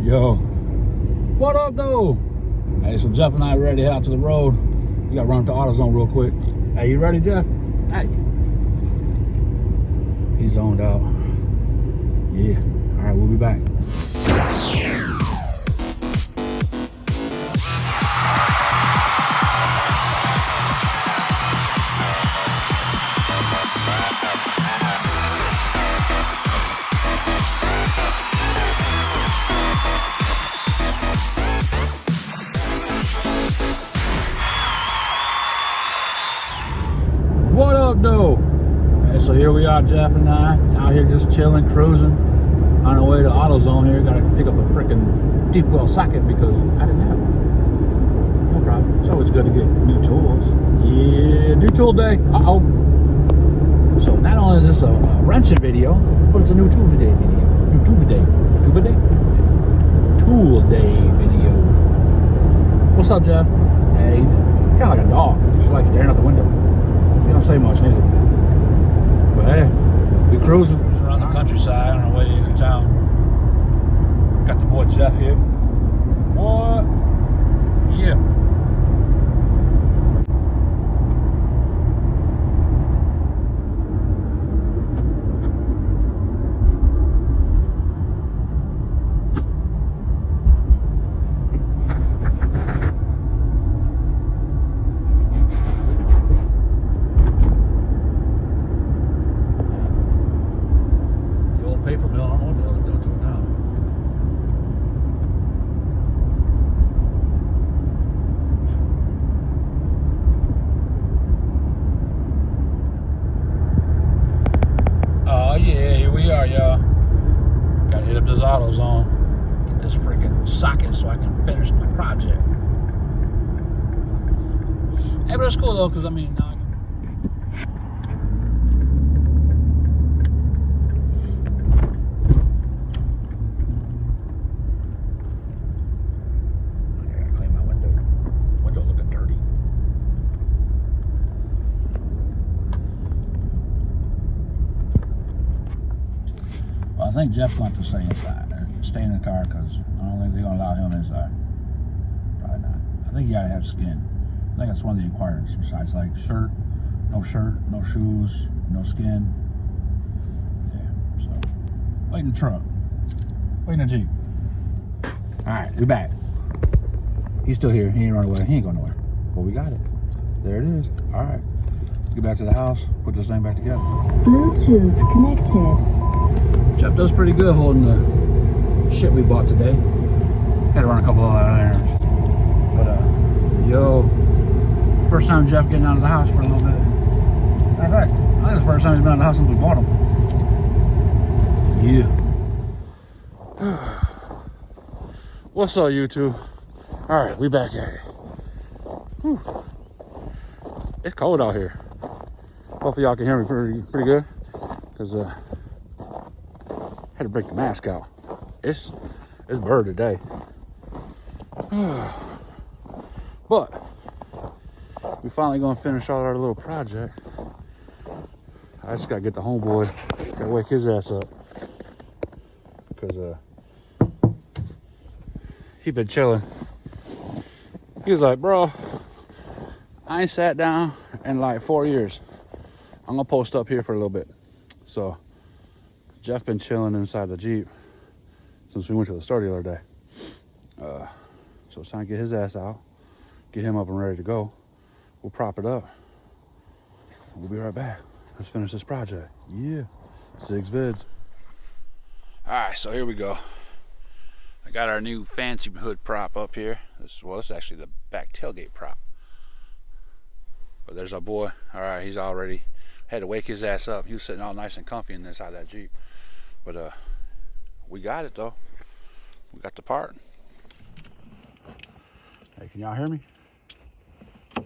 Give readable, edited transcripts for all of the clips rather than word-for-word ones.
Yo, what up, though? Hey, so Jeff and I are ready to head out to the road. We got to run up to AutoZone real quick. Hey, you ready, Jeff? Hey. He's zoned out. Yeah. All right, we'll be back. What up, though? Hey, so here we are, Jeff and I, out here just chilling, cruising, on our way to AutoZone here. Gotta pick up a freaking deep well socket because I didn't have one. No problem. It's always good to get new tools. Yeah, new tool day. Uh-oh. So not only is this a wrenching video, but it's a new tool day video. New tool day. Tool day? Tool day video. What's up, Jeff? Hey, he's kind of like a dog. Just like staring out the window. You don't say much, neither. But hey, we cruising. Just around the countryside on our way into town. Got the boy Jeff here. What? Yeah. Paper mill, I don't know what the hell they're doing to it now. Oh yeah, here we are, y'all. Gotta hit up this AutoZone. Get this freaking socket so I can finish my project. Hey, but it's cool though, because I mean, now I can... I think Jeff's going to stay inside or stay in the car because I don't think they're going to allow him inside. Probably not. I think you got to have skin. I think that's one of the requirements besides like shirt, no shoes, no skin. Yeah, so wait in the truck. Wait in the Jeep. All right, we're back. He's still here. He ain't run away. He ain't going nowhere. But we got it. There it is. All right. Get back to the house. Put this thing back together. Bluetooth connected. Jeff does pretty good holding the shit we bought today. Had to run a couple of errands. But, yo, first time Jeff getting out of the house for a little bit. Matter of fact, I think it's the first time he's been out of the house since we bought him. Yeah. What's up, YouTube? All right, we back at it. Whew. It's cold out here. Hopefully y'all can hear me pretty good. Because, had to break the mask out. It's bird today. But we finally gonna finish all our little project. I just gotta get the homeboy, gotta wake his ass up. Because he been chilling. He was like, bro, I ain't sat down in like 4 years. I'm gonna post up here for a little bit. So Jeff been chilling inside the Jeep since we went to the store the other day. So it's time to get his ass out, get him up and ready to go. We'll prop it up. We'll be right back. Let's finish this project. Yeah, 6 vids. All right, so here we go. I got our new fancy hood prop up here. This is actually the back tailgate prop. But there's our boy. All right, he's all ready. Had to wake his ass up. He was sitting all nice and comfy inside that Jeep. But we got it though. We got the part. Hey, can y'all hear me? You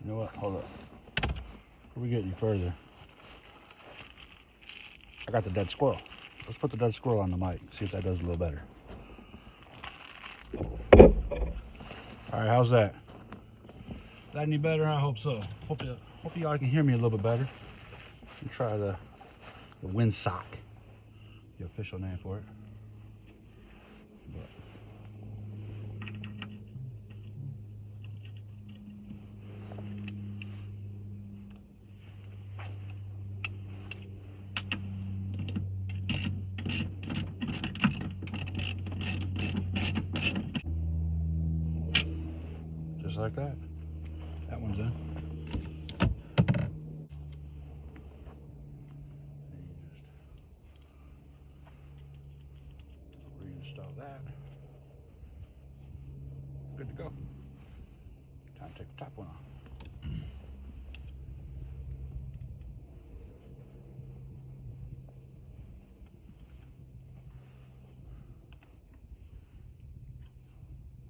know what? Hold up. Before we get any further, I got the dead squirrel. Let's put the dead squirrel on the mic. See if that does a little better. All right, how's that? Is that any better? I hope so. Hope y'all can hear me a little bit better. Let me try the Windsock, the official name for it. Just like that. That one's in. Reinstall that. Good to go. Time to take the top one off.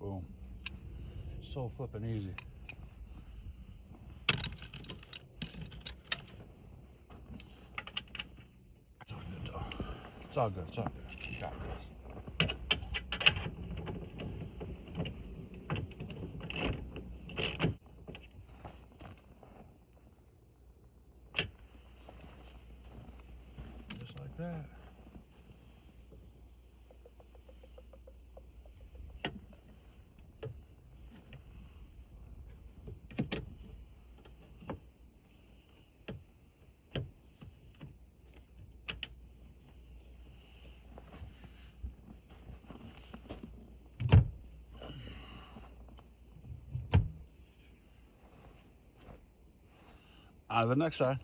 Boom. So flipping easy. It's all good though. It's all good. It's all good. You got this. Just like that. On to the next side.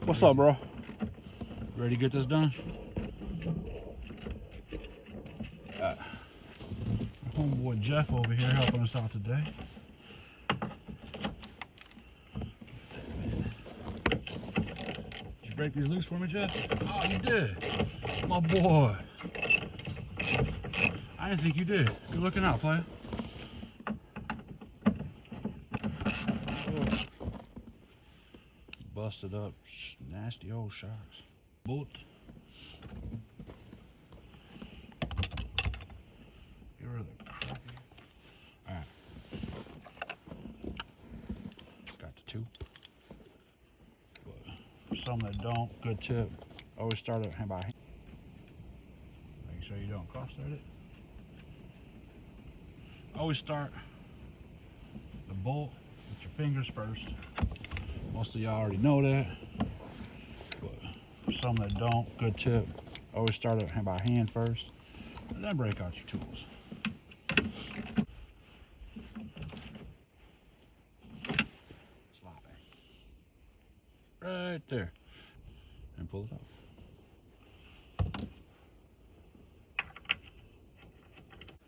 What's up, bro? Ready to get this done? Homeboy Jeff over here helping us out today. Did you break these loose for me, Jeff? Oh, you did. My boy. I didn't think you did. Good looking out, player. Busted up, nasty old shocks. Bolt. Get rid of the crap. Alright. Got the two. But some that don't, good tip. Always start it by hand. Make sure you don't cross thread it. Always start the bolt with your fingers first. Most of y'all already know that, but some that don't, good tip. Always start it by hand first, and then break out your tools. Slap it. Right there. And pull it out.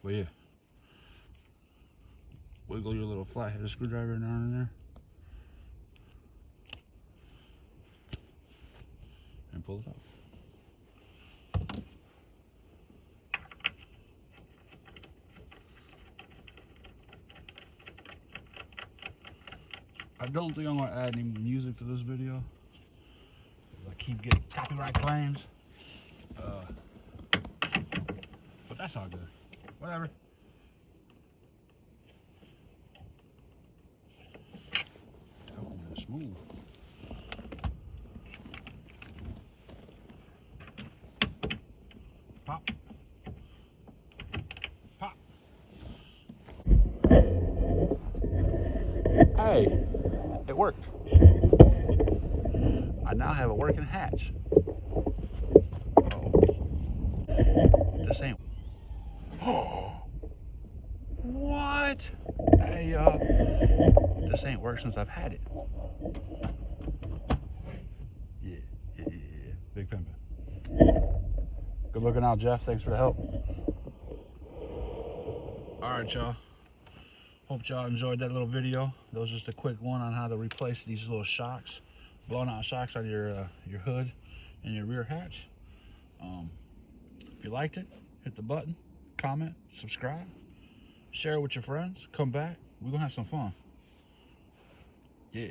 Well, yeah. Wiggle your little flathead screwdriver down in there. And pull it out. I don't think I'm gonna add any music to this video. I keep getting copyright claims. But that's all good. Whatever. That one is smooth. Pop. Pop. Hey, it worked. I now have a working hatch. This ain't. What? Hey, this ain't worked since I've had it. Yeah. Big pimpin'. Good looking out, Jeff. Thanks for the help. All right, y'all. Hope y'all enjoyed that little video. That was just a quick one on how to replace these little shocks, blown out shocks on your hood and your rear hatch. If you liked it, hit the button, comment, subscribe, share it with your friends. Come back. We're gonna have some fun. Yeah.